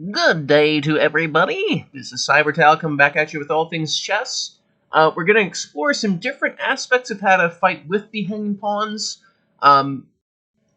Good day to everybody. This is Cybertal coming back at you with all things chess. We're going to explore some different aspects of how to fight with the hanging pawns.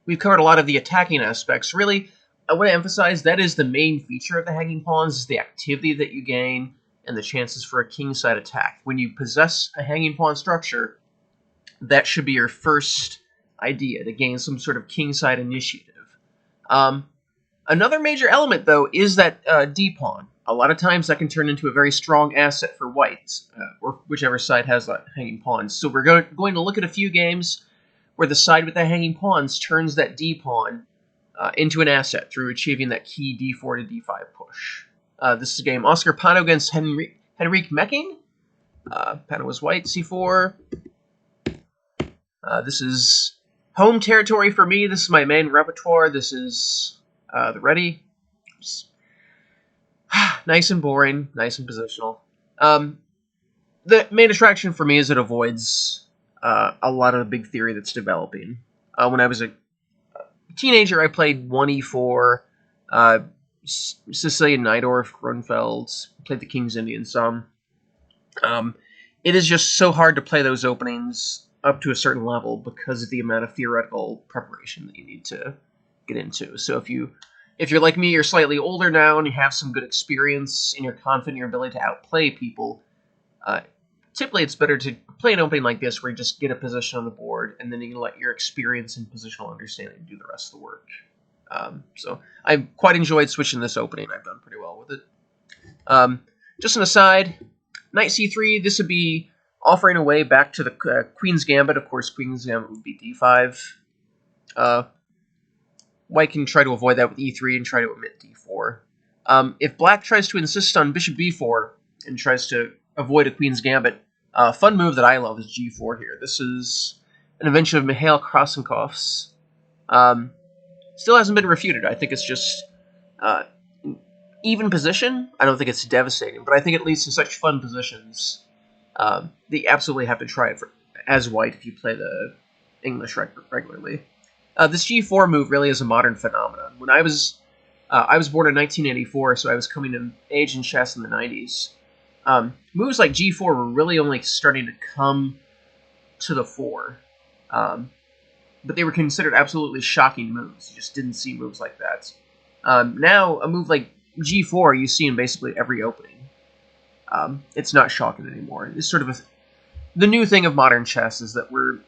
We've covered a lot of the attacking aspects. Really, I want to emphasize that is the main feature of the hanging pawns, is the activity that you gain and the chances for a kingside attack. When you possess a hanging pawn structure, that should be your first idea, to gain some sort of kingside initiative. Another major element, though, is that d-pawn. A lot of times that can turn into a very strong asset for whites, or whichever side has that hanging pawns. So we're going to look at a few games where the side with the hanging pawns turns that d-pawn into an asset through achieving that key d4 to d5 push. This is a game Oscar Panno against Panno-Mecking. Panno was white, c4. This is home territory for me. This is my main repertoire. This is the ready. Nice and boring, nice and positional. The main attraction for me is it avoids a lot of the big theory that's developing. When I was a teenager, I played 1e4, Sicilian Najdorf, Grunfeld, played the King's Indian some. It is just so hard to play those openings up to a certain level because of the amount of theoretical preparation that you need to get into. So if you're like me, you're slightly older now and you have some good experience and you're confident in your ability to outplay people, typically it's better to play an opening like this where you just get a position on the board and then you can let your experience and positional understanding do the rest of the work. So I've quite enjoyed switching this opening. I've done pretty well with it. Just an aside, knight c3, this would be offering a way back to the Queen's Gambit. Of course, Queen's Gambit would be d5. White can try to avoid that with e3 and try to omit d4. If black tries to insist on bishop b4 and tries to avoid a Queen's Gambit, a fun move that I love is g4 here. This is an invention of Mikhail Krasenkov's. Still hasn't been refuted. I think it's just even position. I don't think it's devastating, but I think it leads to such fun positions that you absolutely have to try it as white if you play the English regularly. This g4 move really is a modern phenomenon. When I was born in 1984, so I was coming of age in chess in the 90s. Moves like g4 were really only starting to come to the fore. But they were considered absolutely shocking moves. You just didn't see moves like that. Now, a move like g4 you see in basically every opening. It's not shocking anymore. It's sort of the new thing of modern chess is that we're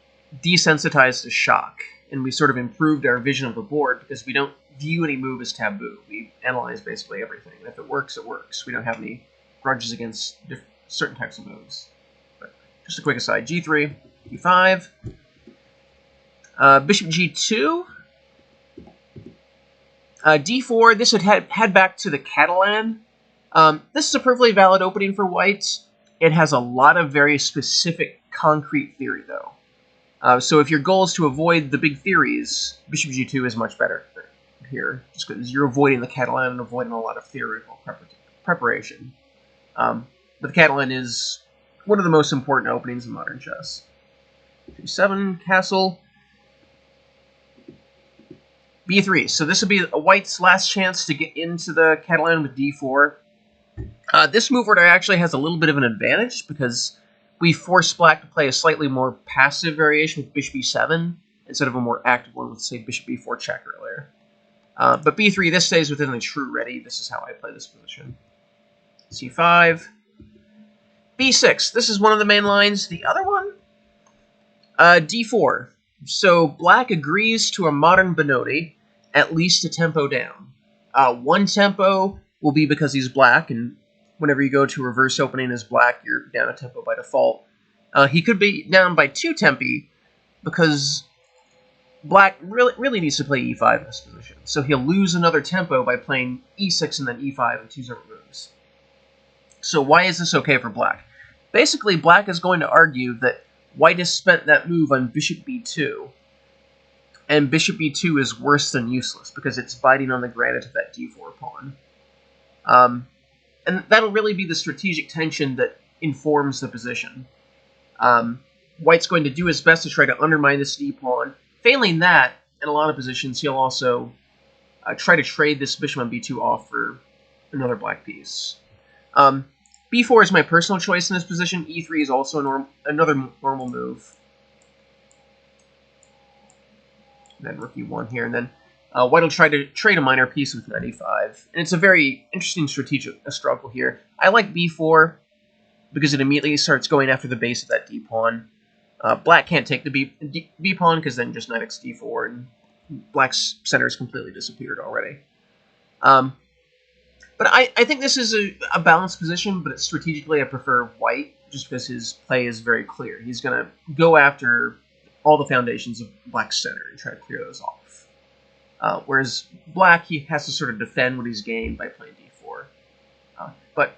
desensitized to shock, and we sort of improved our vision of the board because we don't view any move as taboo. We analyze basically everything. And if it works, it works. We don't have any grudges against certain types of moves. But just a quick aside, g3, e5, bishop g2, d4, this would head back to the Catalan. This is a perfectly valid opening for white. It has a lot of very specific, concrete theory, though. So if your goal is to avoid the big theories, bishop g2 is much better here, just because you're avoiding the Catalan and avoiding a lot of theoretical preparation. But the Catalan is one of the most important openings in modern chess. d7, castle, b3. So this would be a white's last chance to get into the Catalan with d4. This move order actually has a little bit of an advantage because we force black to play a slightly more passive variation with bishop e7 instead of a more active one with, say, bishop b4 check earlier. But b3, this stays within the true ready. This is how I play this position. c5, b6. This is one of the main lines. The other one, d4. So black agrees to a modern Benoti, at least a tempo down. One tempo will be because he's black, and whenever you go to reverse opening as black, you're down a tempo by default. He could be down by 2 tempi because black really needs to play e5 in this position. So he'll lose another tempo by playing e6 and then e5 and 2 separate moves. So why is this okay for black? Basically, black is going to argue that white has spent that move on bishop b2, and bishop b2 is worse than useless because it's biting on the granite of that d4 pawn. And that'll really be the strategic tension that informs the position. White's going to do his best to try to undermine this d-pawn. Failing that, in a lot of positions, he'll also try to trade this bishop on b2 off for another black piece. b4 is my personal choice in this position. e3 is also another normal move. And then rook e1 here, and then white will try to trade a minor piece with knight e5. And it's a very interesting strategic struggle here. I like b4 because it immediately starts going after the base of that d-pawn. Black can't take the b-pawn because then just knight d4, and black's center is completely disappeared already. But I think this is a balanced position, but strategically I prefer white just because his play is very clear. He's going to go after all the foundations of black's center and try to clear those off. Whereas black, he has to sort of defend what he's gained by playing d4. But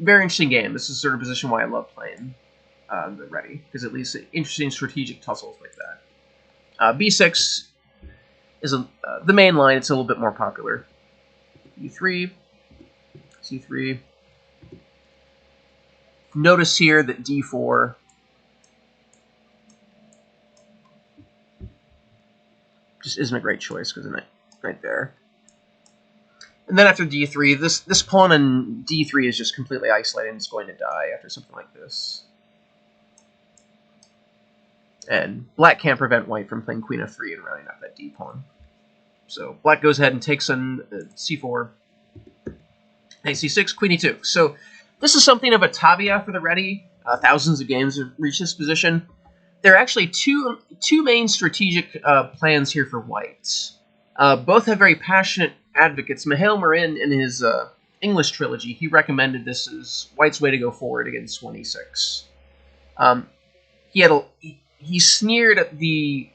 very interesting game. This is sort of a position why I love playing the ready, because it leads to interesting strategic tussles like that. b6 is the main line. It's a little bit more popular. e3, c3. Notice here that d4 just isn't a great choice because of the knight right there. And then after d3, this pawn on d3 is just completely isolated and it's going to die after something like this. And black can't prevent white from playing queen f3 and rounding up that d-pawn. So black goes ahead and takes on c4, knight c6, queen e2. So this is something of a tabia for the ready. Thousands of games have reached this position. There are actually two main strategic plans here for whites. Both have very passionate advocates. Mihail Marin, in his English trilogy, he recommended this as white's way to go forward against 26. He sneered at the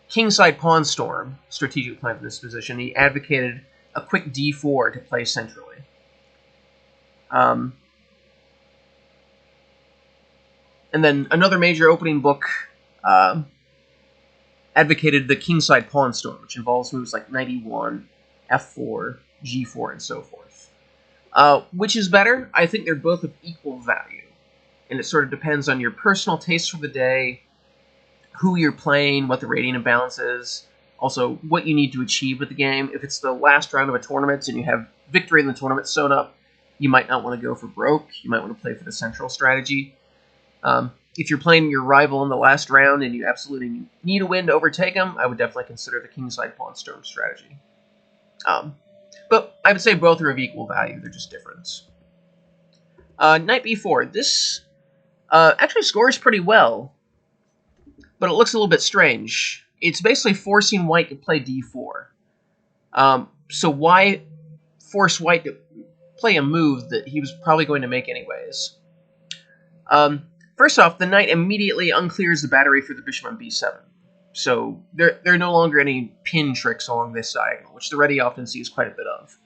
kingside pawn storm strategic plan for this position. He advocated a quick d4 to play centrally. And then another major opening book advocated the kingside pawn storm, which involves moves like knight e1, f4, g4, and so forth. Which is better? I think they're both of equal value. And it sort of depends on your personal taste for the day, who you're playing, what the rating imbalance is, also what you need to achieve with the game. If it's the last round of a tournament and you have victory in the tournament sewn up, you might not want to go for broke. You might want to play for the central strategy. If you're playing your rival in the last round and you absolutely need a win to overtake them, I would definitely consider the kingside pawn storm strategy. But I would say both are of equal value. They're just different. Knight b4. This actually scores pretty well, but it looks a little bit strange. It's basically forcing white to play d4. So why force white to play a move that he was probably going to make anyways? First off, the knight immediately unclears the battery for the bishop on b7. So there are no longer any pin tricks along this diagonal, which the ready often sees quite a bit of.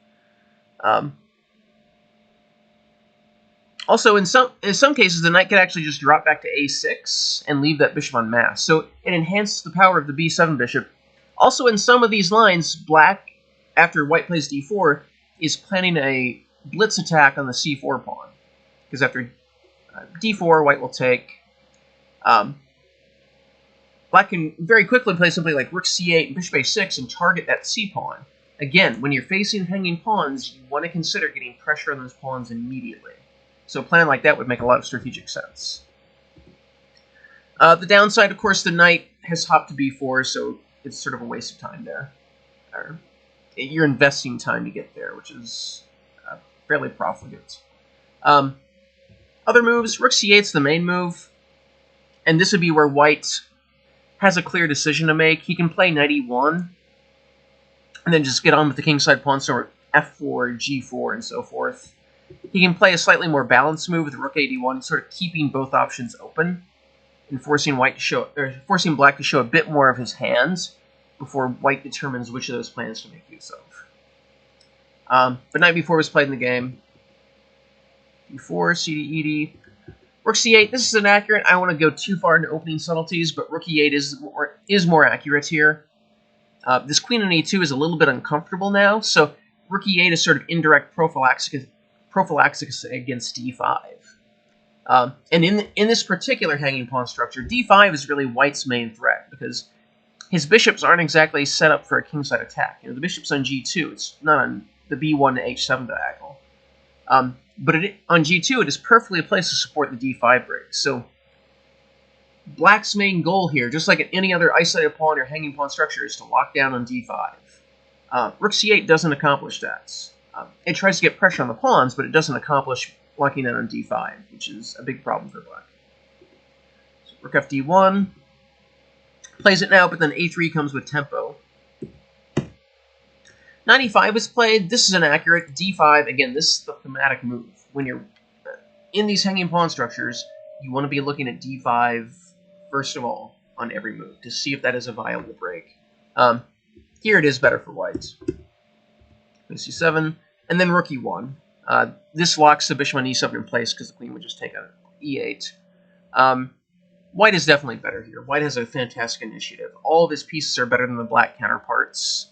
Also, in some cases, the knight could actually just drop back to a6 and leave that bishop on mass. So it enhances the power of the b7 bishop. Also, in some of these lines, black, after white plays d4, is planning a blitz attack on the c4 pawn. Because after d4, white will take. Black can very quickly play something like rook c8 and bishop a6 and target that c-pawn. Again, when you're facing hanging pawns, you want to consider getting pressure on those pawns immediately. So a plan like that would make a lot of strategic sense. The downside, of course, the knight has hopped to b4, so it's sort of a waste of time there. You're investing time to get there, which is fairly profligate. Other moves, rook c8 is the main move, and this would be where white has a clear decision to make. He can play knight e1, and then just get on with the kingside pawn storm, f4, g4, and so forth. He can play a slightly more balanced move with rook a1, sort of keeping both options open, and forcing black to show a bit more of his hands before white determines which of those plans to make use of. But knight b4 was played in the game. d4, cd, ed. Rook c8, this is inaccurate. I don't want to go too far into opening subtleties, but rook e8 is more accurate here. This queen on e2 is a little bit uncomfortable now, so rook e8 is sort of indirect prophylaxis against d5. And in this particular hanging pawn structure, d5 is really white's main threat, because his bishops aren't exactly set up for a kingside attack. The bishop's on g2, it's not on the b1 to h7 diagonal. But on g2, it is perfectly placed to support the d5 break. So black's main goal here, just like at any other isolated pawn or hanging pawn structure, is to lock down on d5. Rook c8 doesn't accomplish that. It tries to get pressure on the pawns, but it doesn't accomplish locking down on d5, which is a big problem for black. So rook fd1, plays it now, but then a3 comes with tempo. Knight e5 is played. This is inaccurate. d5, again, this is the thematic move. When you're in these hanging pawn structures, you want to be looking at d5 first of all on every move to see if that is a viable break. Here it is better for white. c7, and then rook e1. This locks the bishop on e7 in place because the queen would just take on e8. White is definitely better here. White has a fantastic initiative. All of his pieces are better than the black counterparts.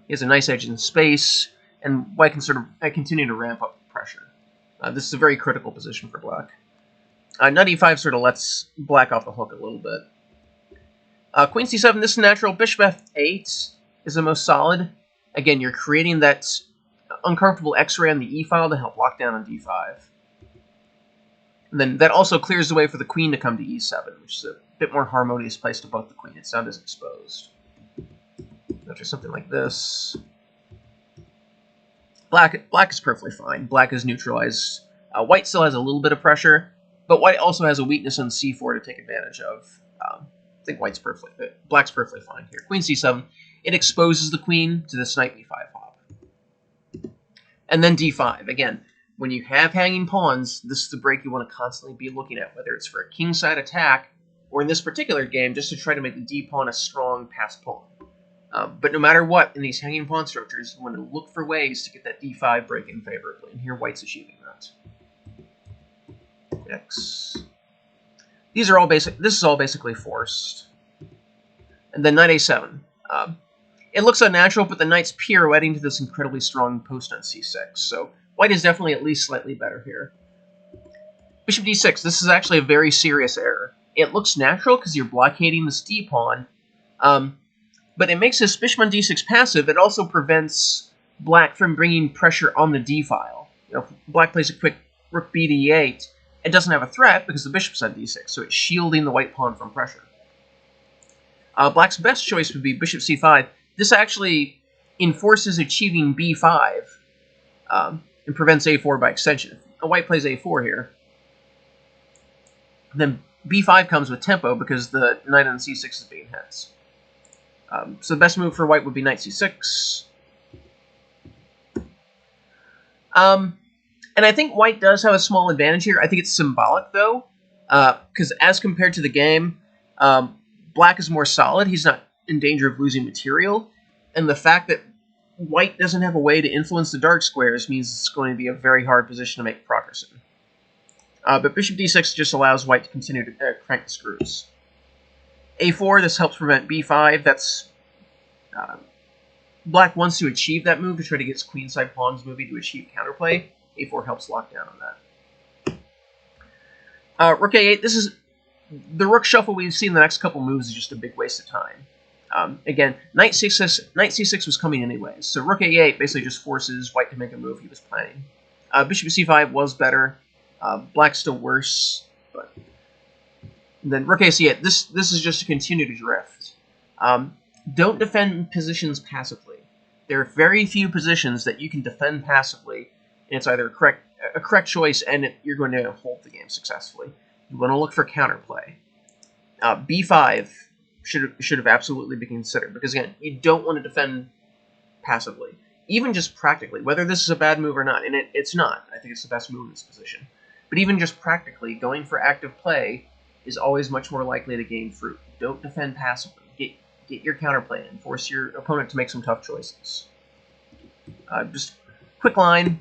He has a nice edge in space, and white can sort of continue to ramp up the pressure. This is a very critical position for black. Knight e5 sort of lets black off the hook a little bit. Queen c7, this is natural. Bishop f8 is the most solid. Again, you're creating that uncomfortable x-ray on the e-file to help lock down on d5. And then that also clears the way for the queen to come to e7, which is a bit more harmonious place to both the queen. It's not as exposed. After something like this, black is perfectly fine. Black is neutralized. White still has a little bit of pressure, but white also has a weakness on c4 to take advantage of. I think black's perfectly fine here. Queen c7, it exposes the queen to this knight b5 hop. And then d5. Again, when you have hanging pawns, this is the break you want to constantly be looking at, whether it's for a kingside attack, or in this particular game, just to try to make the d-pawn a strong passed pawn. But no matter what, in these hanging pawn structures, you want to look for ways to get that d5 break in favorably, and here white's achieving that. X. These are all basic. This is all basically forced. And then knight a7. It looks unnatural, but the knight's pirouetting to this incredibly strong post on c6. So white is definitely at least slightly better here. Bishop d6. This is actually a very serious error. It looks natural because you're blockading this d-pawn, but it makes this bishop on d6 passive. It also prevents black from bringing pressure on the d-file. If black plays a quick rook b to e8, it doesn't have a threat because the bishop's on d6, so it's shielding the white pawn from pressure. Black's best choice would be bishop c5. This actually enforces achieving b5 and prevents a4 by extension. If white plays a4 here, then b5 comes with tempo because the knight on c6 is being hits. So the best move for white would be knight c6. And I think white does have a small advantage here. I think it's symbolic, though, because as compared to the game, black is more solid. He's not in danger of losing material. And the fact that white doesn't have a way to influence the dark squares means it's going to be a very hard position to make progress in. But bishop d6 just allows white to continue to crank the screws. a4, this helps prevent b5. That's black wants to achieve that move to try to get his queenside pawns moving to achieve counterplay. a4 helps lock down on that. Rook a8, this is the rook shuffle we've seen the next couple moves is just a big waste of time. Again, knight c6 was coming anyways, so rook a8 basically just forces white to make a move he was planning. Bishop c5 was better, black's still worse, but then rook a8. This is just to continue to drift. Don't defend positions passively. There are very few positions that you can defend passively, and it's either a correct choice and you're going to hold the game successfully. You want to look for counterplay. b5 should have absolutely been considered, because again, you don't want to defend passively. Even just practically, whether this is a bad move or not, and it's not. I think it's the best move in this position. But even just practically, going for active play is always much more likely to gain fruit. Don't defend passively. Get your counterplay in. Force your opponent to make some tough choices. Just quick line.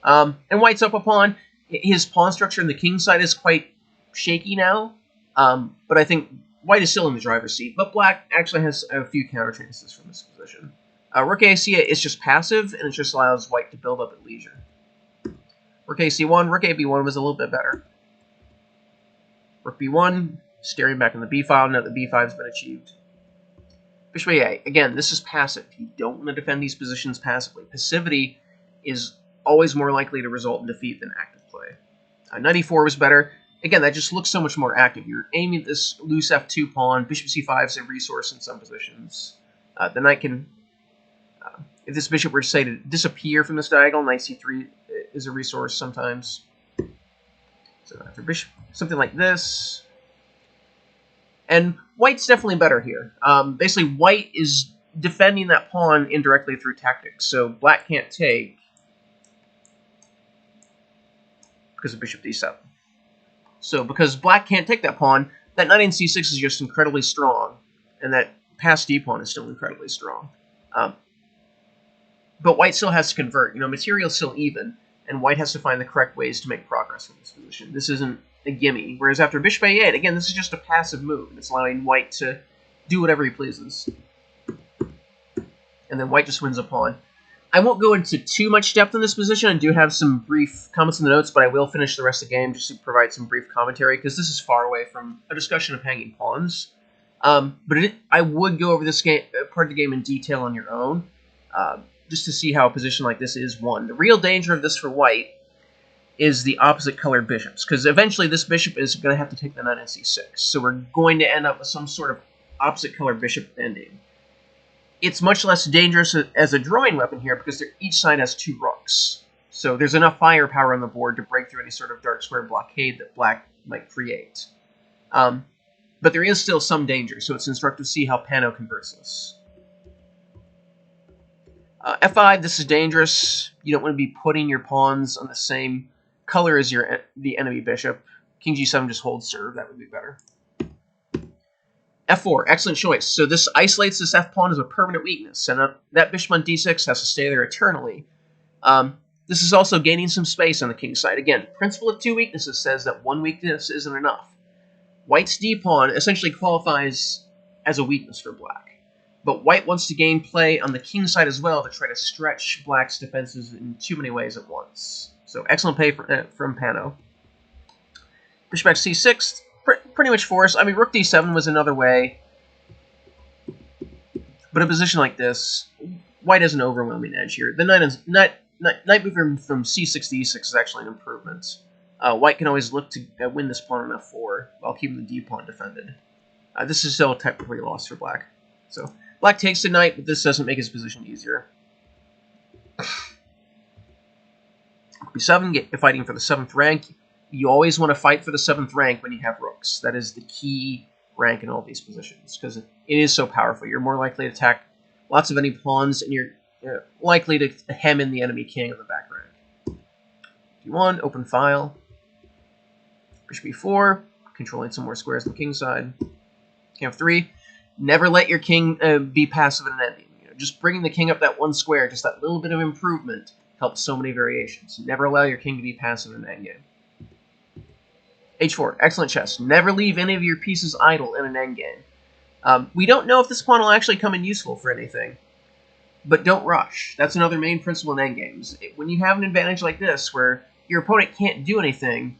And white's up a pawn. His pawn structure in the king side is quite shaky now. But I think white is still in the driver's seat. But black actually has a few counter chances from this position. Rook a8 is just passive, and it just allows white to build up at leisure. Rook a1, rook ab1 was a little bit better. Rook b1, staring back in the b-file, now the b5 has been achieved. Bishop a8, again, this is passive. You don't want to defend these positions passively. Passivity is always more likely to result in defeat than active play. Knight e4 was better. Again, that just looks so much more active. You're aiming at this loose f2 pawn. Bishop c5 is a resource in some positions. The knight can, if this bishop were to say to disappear from this diagonal, knight c3 is a resource sometimes. So after bishop, something like this. And white's definitely better here. Basically, white is defending that pawn indirectly through tactics. So black can't take because of bishop d7. So because black can't take that pawn, that knight in c6 is just incredibly strong, and that passed d pawn is still incredibly strong. But white still has to convert. You know, material's still even, and white has to find the correct ways to make progress from this position. This isn't a gimme. Whereas after bishop a8, again, this is just a passive move. It's allowing white to do whatever he pleases. And then white just wins a pawn. I won't go into too much depth in this position. I do have some brief comments in the notes, but I will finish the rest of the game just to provide some brief commentary, because this is far away from a discussion of hanging pawns. But I would go over this part of the game in detail on your own, just to see how a position like this is won. The real danger of this for white is the opposite colored bishops, because eventually this bishop is going to have to take the knight on c6. So we're going to end up with some sort of opposite colored bishop ending. It's much less dangerous as a drawing weapon here because each side has 2 rooks. So there's enough firepower on the board to break through any sort of dark square blockade that black might create. But there is still some danger, so it's instructive to see how Panno converts this. f5, this is dangerous. You don't want to be putting your pawns on the same color as the enemy bishop. King g7 just holds serve, that would be better. f4, excellent choice. So this isolates this f-pawn as a permanent weakness, and that bishop on d6 has to stay there eternally. This is also gaining some space on the king side. Again, principle of 2 weaknesses says that 1 weakness isn't enough. White's d-pawn essentially qualifies as a weakness for black, but white wants to gain play on the king side as well to try to stretch black's defenses in too many ways at once. So excellent play from Panno. Bishop back c6. Pretty much forced. I mean, rook d7 was another way. But a position like this, white has an overwhelming edge here. The knight moving from c6 to e6 is actually an improvement. White can always look to win this pawn on f4 while keeping the d-pawn defended. This is still technically lost for black. So black takes the knight, but this doesn't make his position easier. b7, fighting for the 7th rank. You always want to fight for the 7th rank when you have rooks. That is the key rank in all these positions, because it is so powerful. You're more likely to attack lots of enemy pawns, and you're likely to hem in the enemy king on the back rank. d1, open file. Bishop b4, controlling some more squares on the king side. King f3, never let your king be passive in an ending. Just bringing the king up that 1 square, just that little bit of improvement, helps so many variations. Never allow your king to be passive in an endgame. h4, excellent chess. Never leave any of your pieces idle in an endgame. We don't know if this pawn will actually come in useful for anything, but don't rush. That's another main principle in endgames. When you have an advantage like this, where your opponent can't do anything,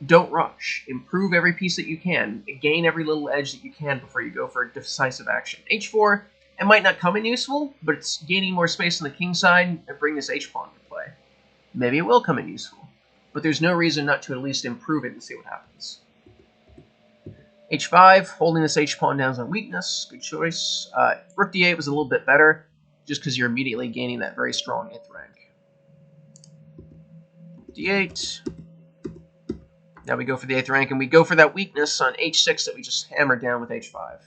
don't rush. Improve every piece that you can. Gain every little edge that you can before you go for a decisive action. h4, it might not come in useful, but it's gaining more space on the king side and bring this h-pawn to play. Maybe it will come in useful, but there's no reason not to at least improve it and see what happens. h5, holding this h-pawn down is a weakness. Good choice. Rook d8 was a little bit better, just because you're immediately gaining that very strong 8th rank. d8. Now we go for the 8th rank, and we go for that weakness on h6 that we just hammered down with h5.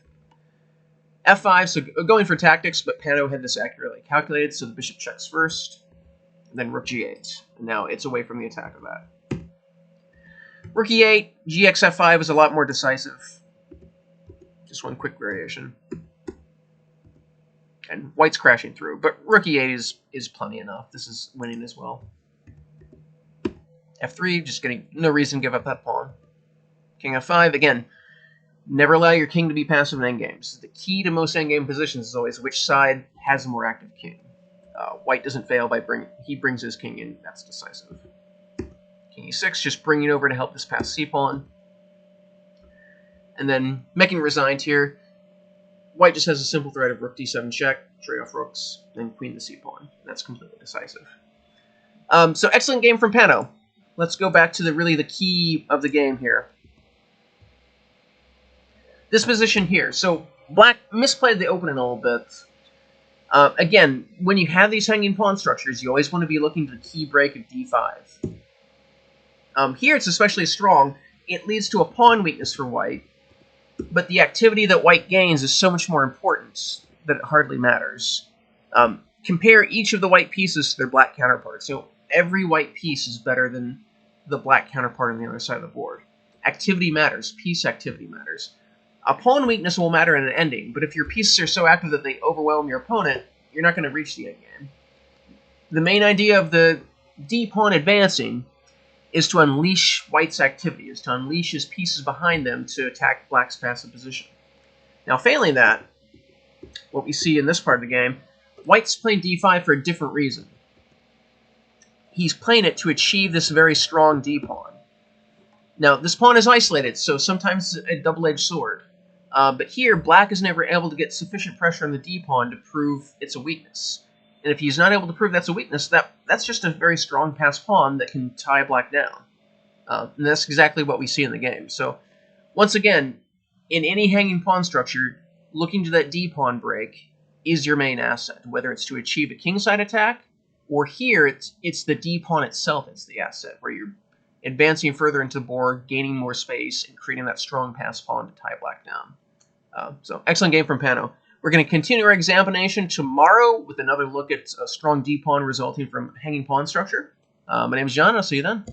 f5, so going for tactics, but Panno had this accurately calculated, so the bishop checks first. Then rook g8. And now it's away from the attack of that. Rook e8, gx f5 is a lot more decisive. Just one quick variation. And white's crashing through, but rook e8 is plenty enough. This is winning as well. f3, just getting no reason to give up that pawn. King f5, again, never allow your king to be passive in endgames. The key to most endgame positions is always which side has a more active king. White doesn't fail by he brings his king in. That's decisive. King e6, just bringing over to help this pass c-pawn. And then Mecking resigned here. White just has a simple threat of rook d7 check, trade off rooks, then queen the c-pawn. That's completely decisive. So excellent game from Panno. Let's go back to the key of the game here. This position here. So black misplayed the opening a little bit. Again, when you have these hanging pawn structures, you always want to be looking to the key break of d5. Here it's especially strong. It leads to a pawn weakness for white, but the activity that white gains is so much more important that it hardly matters. Compare each of the white pieces to their black counterpart. So every white piece is better than the black counterpart on the other side of the board. Activity matters. Piece activity matters. A pawn weakness will matter in an ending, but if your pieces are so active that they overwhelm your opponent, you're not going to reach the endgame. The main idea of the d-pawn advancing is to unleash white's activity, is to unleash his pieces behind them to attack black's passive position. Now, failing that, what we see in this part of the game, white's playing d5 for a different reason. He's playing it to achieve this very strong d-pawn. Now, this pawn is isolated, so sometimes it's a double-edged sword. But here, black is never able to get sufficient pressure on the d-pawn to prove it's a weakness. And if he's not able to prove that's a weakness, that's just a very strong passed pawn that can tie black down. And that's exactly what we see in the game. So, once again, in any hanging pawn structure, looking to that d-pawn break is your main asset, whether it's to achieve a kingside attack, or here it's the d-pawn itself that's the asset, where you're advancing further into the board, gaining more space, and creating that strong passed pawn to tie black down. So, excellent game from Panno. We're going to continue our examination tomorrow with another look at a strong d-pawn resulting from hanging pawn structure. My name is John. I'll see you then.